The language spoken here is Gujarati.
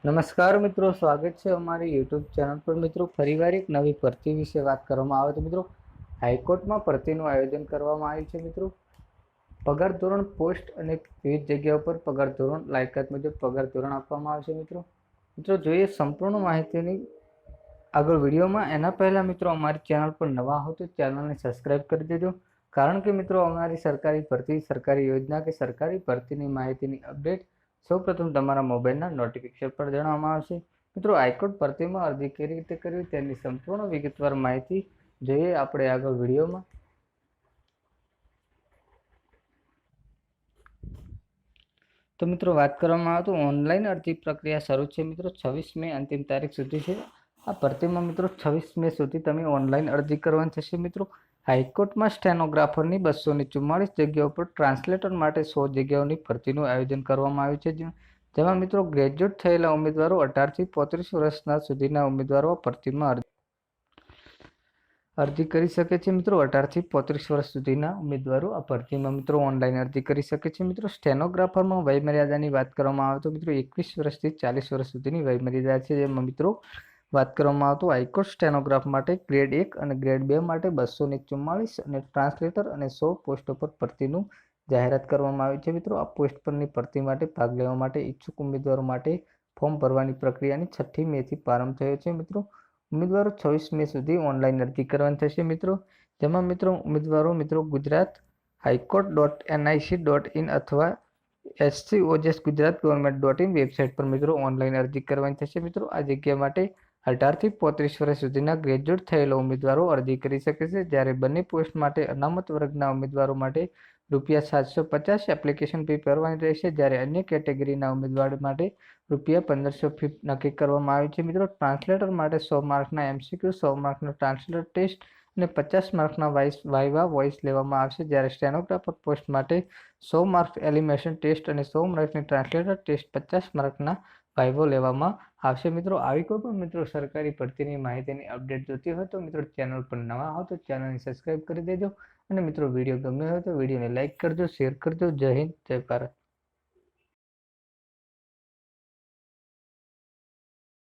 નમસ્કાર મિત્રો, સ્વાગત છે અમારી યુટ્યુબ ચેનલ પર। મિત્રો, ફરીવાર એક નવી ભરતી વિશે વાત કરવામાં આવે તો મિત્રો હાઈકોર્ટમાં ભરતીનું આયોજન કરવામાં આવ્યું છે। મિત્રો, પગાર ધોરણ, પોસ્ટ અને વિવિધ જગ્યાઓ પર પગાર ધોરણ, લાયકાત મુજબ પગાર ધોરણ આપવામાં આવશે। મિત્રો જોઈએ સંપૂર્ણ માહિતીની આગળ વિડીયોમાં। એના પહેલા મિત્રો અમારી ચેનલ પર નવા હો તો ચેનલને સબસ્ક્રાઇબ કરી દેજો, કારણ કે મિત્રો અમારી સરકારી ભરતી, સરકારી યોજના કે સરકારી ભરતીની માહિતીની અપડેટ સૌપ્રથમ તમારા મોબાઈલના નોટિફિકેશન પર જણાવવામાં આવશે। મિત્રો, હાઈકોર્ટ ભરતીમાં અરજી કેવી રીતે કરવી તેની સંપૂર્ણ વિગતવાર માહિતી જોઈએ આપણે આગળ વિડીયોમાં। તો મિત્રો વાત કરવામાં આવે તો ઓનલાઈન અરજી પ્રક્રિયા શરૂ છે। મિત્રો 26 મે અંતિમ તારીખ સુધી છે આ ભરતીમાં। મિત્રો 26 મે સુધી તમે ઓનલાઈન અરજી કરવાની થશે। મિત્રો, હાઈકોર્ટમાં સ્ટેનોગ્રાફરની 244 જગ્યાઓ પર, ટ્રાન્સલેટર માટે 100 જગ્યાઓની ભરતીનું આયોજન કરવામાં આવ્યું છે, જેમાં મિત્રો ગ્રેજ્યુએટ થયેલા ઉમેદવારો 18 થી 35 વર્ષના સુધીના ઉમેદવારો ભરતીમાં અરજી કરી શકે છે। મિત્રો, 18 થી 35 વર્ષ સુધીના ઉમેદવારો આ ભરતીમાં મિત્રો ઓનલાઈન અરજી કરી શકે છે। મિત્રો, સ્ટેનોગ્રાફરમાં વયમર્યાદાની વાત કરવામાં આવે તો મિત્રો 21 વર્ષથી 40 વર્ષ સુધીની વયમર્યાદા છે। જેમાં મિત્રો વાત કરવામાં આવે તો હાઈકોર્ટ સ્ટેનોગ્રાફ માટે ગ્રેડ 1 અને ગ્રેડ 2 માટે 244 અને ટ્રાન્સલેટર અને 100 પોસ્ટો પર ભરતીનું જાહેરાત કરવામાં આવી છે। મિત્રો, આ પોસ્ટ પરની ભરતી માટે ભાગ લેવા માટે ઈચ્છુક ઉમેદવારો માટે ફોર્મ ભરવાની પ્રક્રિયાની 6 મેથી પ્રારંભ થયો છે। મિત્રો, ઉમેદવારો 26 મે સુધી ઓનલાઈન અરજી કરવાની થશે। મિત્રો, જેમાં મિત્રો ઉમેદવારો ગુજરાત haikourt.nic.in અથવા scojsgujaratgovernment.in વેબસાઇટ પર મિત્રો ઓનલાઈન અરજી કરવાની થશે। મિત્રો, આ જગ્યા માટે 18 થી 35 વર્ષ સુધીના ગ્રેજ્યુએટ થયેલા ઉમેદવારો અરજી કરી શકે છે, જ્યારે બંને પોસ્ટ માટે અનામત વર્ગના ઉમેદવારો માટે ₹750 એપ્લિકેશન ફી ભરવાની રહેશે, જ્યારે અન્ય કેટેગરીના ઉમેદવારો માટે ₹1500 ફી નક્કી કરવામાં આવી છે। મિત્રો, ટ્રાન્સલેટર માટે 100 માર્કના MCQ, 100 માર્કનો ટ્રાન્સલેટર ટેસ્ટ અને 50 માર્કના વાઇવા વોઇસ લેવામાં આવશે, જ્યારે સ્ટેનોગ્રાફર પોસ્ટ માટે 100 માર્ક એલિમેશન ટેસ્ટ અને 100 માર્કની ટ્રાન્સલેટર ટેસ્ટ, 50 માર્કના વાઇવો લેવામાં આવશે। મિત્રો, આવી કોઈ પણ મિત્રો સરકારી ભરતીની માહિતીની અપડેટ જોતી હોય તો મિત્રો ચેનલ પર નવા હો તો ચેનલને સબસ્ક્રાઇબ કરી દેજો, અને મિત્રો વિડીયો ગમ્યો હોય તો વિડીયોને લાઇક કરજો, શેર કરજો। જય હિન્દ, જય ભારત।